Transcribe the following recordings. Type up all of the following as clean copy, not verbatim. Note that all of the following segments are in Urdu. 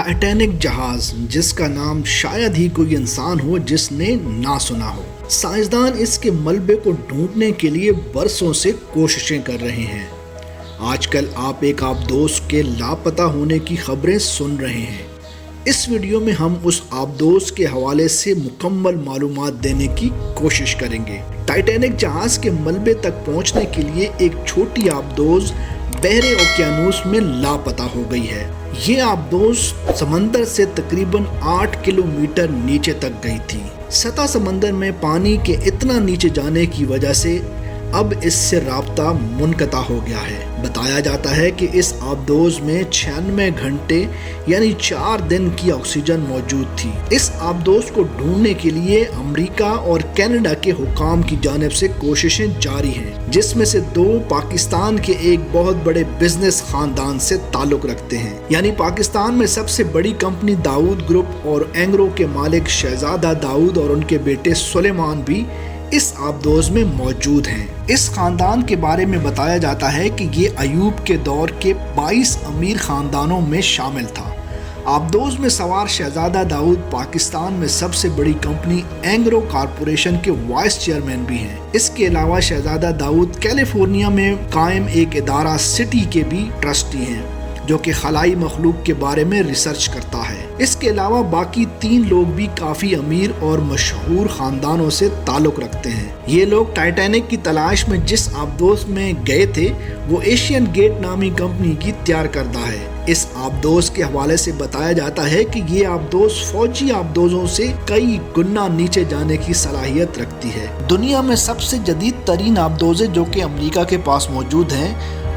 ٹائٹینک جہاز، جس کا نام شاید ہی کوئی انسان ہو جس نے نہ سنا ہو۔ سائنسدان اس کے ملبے کو ڈھونڈنے کے لیے برسوں سے کوششیں کر رہے ہیں۔ آج کل آپ ایک آبدوز کے لاپتہ ہونے کی خبریں سن رہے ہیں۔ اس ویڈیو میں ہم اس آبدوز کے حوالے سے مکمل معلومات دینے کی کوشش کریں گے۔ ٹائٹینک جہاز کے ملبے تک پہنچنے کے لیے ایک چھوٹی آبدوز بحر اوقیانوس میں لاپتہ ہو گئی ہے۔ یہ آبدوز سمندر سے تقریباً 8 کلومیٹر نیچے تک گئی تھی۔ سطح سمندر میں پانی کے اتنا نیچے جانے کی وجہ سے اب اس سے رابطہ منقطع ہو گیا ہے۔ بتایا جاتا ہے کہ اس آبدوز میں 96 گھنٹے یعنی 4 دن کی آکسیجن موجود تھی۔ اس آبدوز کو ڈھونڈنے کے لیے امریکہ اور کینیڈا کے حکام کی جانب سے کوششیں جاری ہیں، جس میں سے 2 پاکستان کے ایک بہت بڑے بزنس خاندان سے تعلق رکھتے ہیں۔ یعنی پاکستان میں سب سے بڑی کمپنی داؤد گروپ اور اینگرو کے مالک شہزادہ داؤد اور ان کے بیٹے سلیمان بھی اس آبدوز میں موجود ہیں۔ اس خاندان کے بارے میں بتایا جاتا ہے کہ یہ ایوب کے دور کے 22 امیر خاندانوں میں شامل تھا۔ آبدوز میں سوار شہزادہ داؤد پاکستان میں سب سے بڑی کمپنی اینگرو کارپوریشن کے وائس چیئرمین بھی ہیں۔ اس کے علاوہ شہزادہ داؤد کیلیفورنیا میں قائم ایک ادارہ سٹی کے بھی ٹرسٹی ہیں، جو کہ خلائی مخلوق کے بارے میں ریسرچ کرتا ہے۔ اس کے علاوہ باقی 3 لوگ بھی کافی امیر اور مشہور خاندانوں سے تعلق رکھتے ہیں۔ یہ لوگ ٹائٹینک کی تلاش میں جس آبدوز میں گئے تھے وہ ایشین گیٹ نامی کمپنی کی تیار کردہ ہے۔ اس آبدوز کے حوالے سے بتایا جاتا ہے کہ یہ آبدوز فوجی آبدوزوں سے کئی گنا نیچے جانے کی صلاحیت رکھتی ہے۔ دنیا میں سب سے جدید ترین آبدوزیں جو کہ امریکہ کے پاس موجود ہیں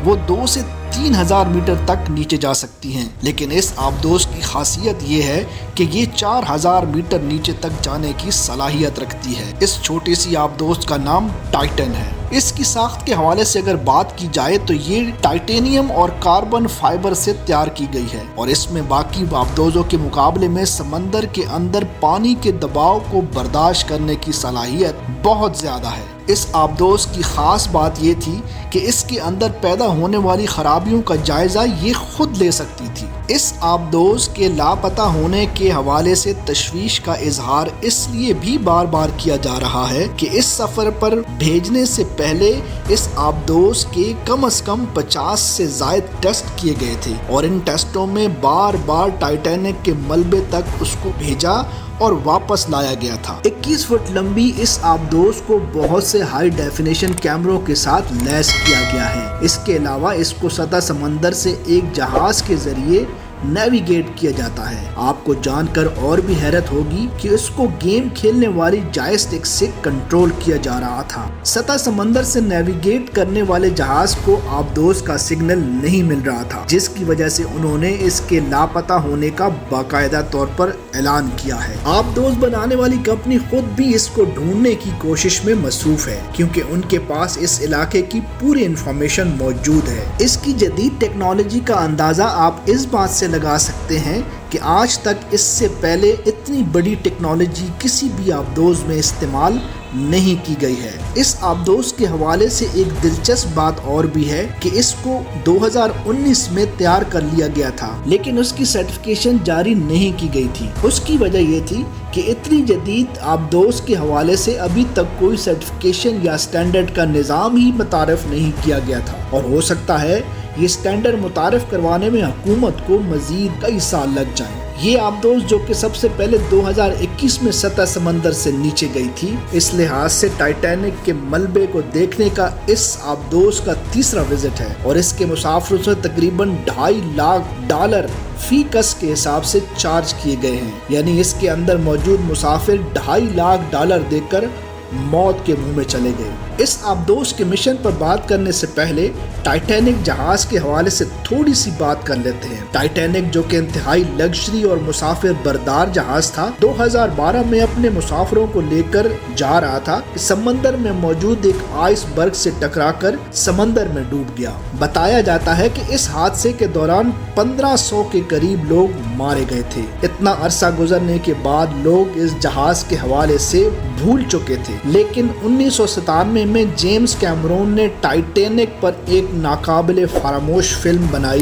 وہ 2 سے 3000 میٹر تک نیچے جا سکتی ہیں، لیکن اس آبدوز کی خاصیت یہ ہے کہ یہ 4000 میٹر نیچے تک جانے کی صلاحیت رکھتی ہے۔ اس چھوٹی سی آبدوز کا نام ٹائٹن ہے۔ اس کی ساخت کے حوالے سے اگر بات کی جائے تو یہ ٹائٹینیم اور کاربن فائبر سے تیار کی گئی ہے، اور اس میں باقی آبدوزوں کے مقابلے میں سمندر کے اندر پانی کے دباؤ کو برداشت کرنے کی صلاحیت بہت زیادہ ہے۔ اس آبدوز کی خاص بات یہ تھی کہ اس کے اندر پیدا ہونے والی خرابیوں کا جائزہ یہ خود لے سکتی تھی۔ اس آبدوز کے لاپتہ ہونے کے حوالے سے تشویش کا اظہار اس لیے بھی بار بار کیا جا رہا ہے کہ اس سفر پر بھیجنے سے پہلے اس آبدوز کے کم از کم 50 سے زائد ٹیسٹ کیے گئے تھے، اور ان ٹیسٹوں میں بار بار ٹائٹینک کے ملبے تک اس کو بھیجا اور واپس لایا گیا تھا۔ 21 فٹ لمبی اس آبدوز کو بہت سے ہائی ڈیفینیشن کیمروں کے ساتھ لیس کیا گیا ہے۔ اس کے علاوہ اس کو سطح سمندر سے ایک جہاز کے ذریعے نیویگیٹ کیا جاتا ہے۔ آپ کو جان کر اور بھی حیرت ہوگی کہ اس کو گیم کھیلنے والی جائسٹک سے کنٹرول کیا جا رہا تھا۔ سطح سمندر سے نیویگیٹ کرنے والے جہاز کو آبدوز کا سگنل نہیں مل رہا تھا، جس کی وجہ سے انہوں نے اس کے لاپتہ ہونے کا باقاعدہ طور پر اعلان کیا ہے۔ آبدوز بنانے والی کمپنی خود بھی اس کو ڈھونڈنے کی کوشش میں مصروف ہے، کیونکہ ان کے پاس اس علاقے کی پوری انفارمیشن موجود ہے۔ اس کی جدید ٹیکنالوجی کا اندازہ آپ اس بات سے لگا سکتے ہیں کہ آج تک اس سے پہلے اتنی بڑی ٹیکنالوجی کسی بھی آبدوز میں استعمال نہیں کی گئی ہے۔ اس آبدوز کے حوالے سے ایک دلچسپ بات اور بھی ہے کہ اس کو 2019 میں تیار کر لیا گیا تھا، لیکن اس کی سرٹیفکیشن جاری نہیں کی گئی تھی۔ اس کی وجہ یہ تھی کہ اتنی جدید آبدوز کے حوالے سے ابھی تک کوئی سرٹیفکیشن یا سٹینڈرڈ کا نظام ہی متعارف نہیں کیا گیا تھا، اور ہو سکتا ہے یہ سٹینڈرڈ متعارف کروانے میں حکومت کو مزید کئی سال لگ جائیں۔ یہ آبدوز جو کہ سب سے پہلے 2021 میں سطح سمندر سے نیچے گئی تھی، اس لحاظ سے ٹائٹینک کے ملبے کو دیکھنے کا اس آبدوز کا تیسرا وزٹ ہے، اور اس کے مسافروں سے تقریباً $2.5 لاکھ فی کس کے حساب سے چارج کیے گئے ہیں۔ یعنی اس کے اندر موجود مسافر $2.5 لاکھ دے کر موت کے منہ میں چلے گئے۔ اس آبدوز کے مشن پر بات کرنے سے پہلے ٹائٹینک جہاز کے حوالے سے تھوڑی سی بات کر لیتے ہیں۔ ٹائٹینک جو کہ انتہائی لگژری اور مسافر بردار جہاز تھا، 2012 میں اپنے مسافروں کو لے کر جا رہا تھا کہ سمندر میں موجود ایک آئس برگ سے ٹکرا کر سمندر میں ڈوب گیا۔ بتایا جاتا ہے کہ اس حادثے کے دوران 1500 کے قریب لوگ مارے گئے تھے۔ اتنا عرصہ گزرنے کے بعد لوگ اس جہاز کے حوالے سے بھول چکے تھے، لیکن 1997 میں جیمز کیمرون نے ٹائٹینک پر ایک ناقابل فراموش فلم بنائی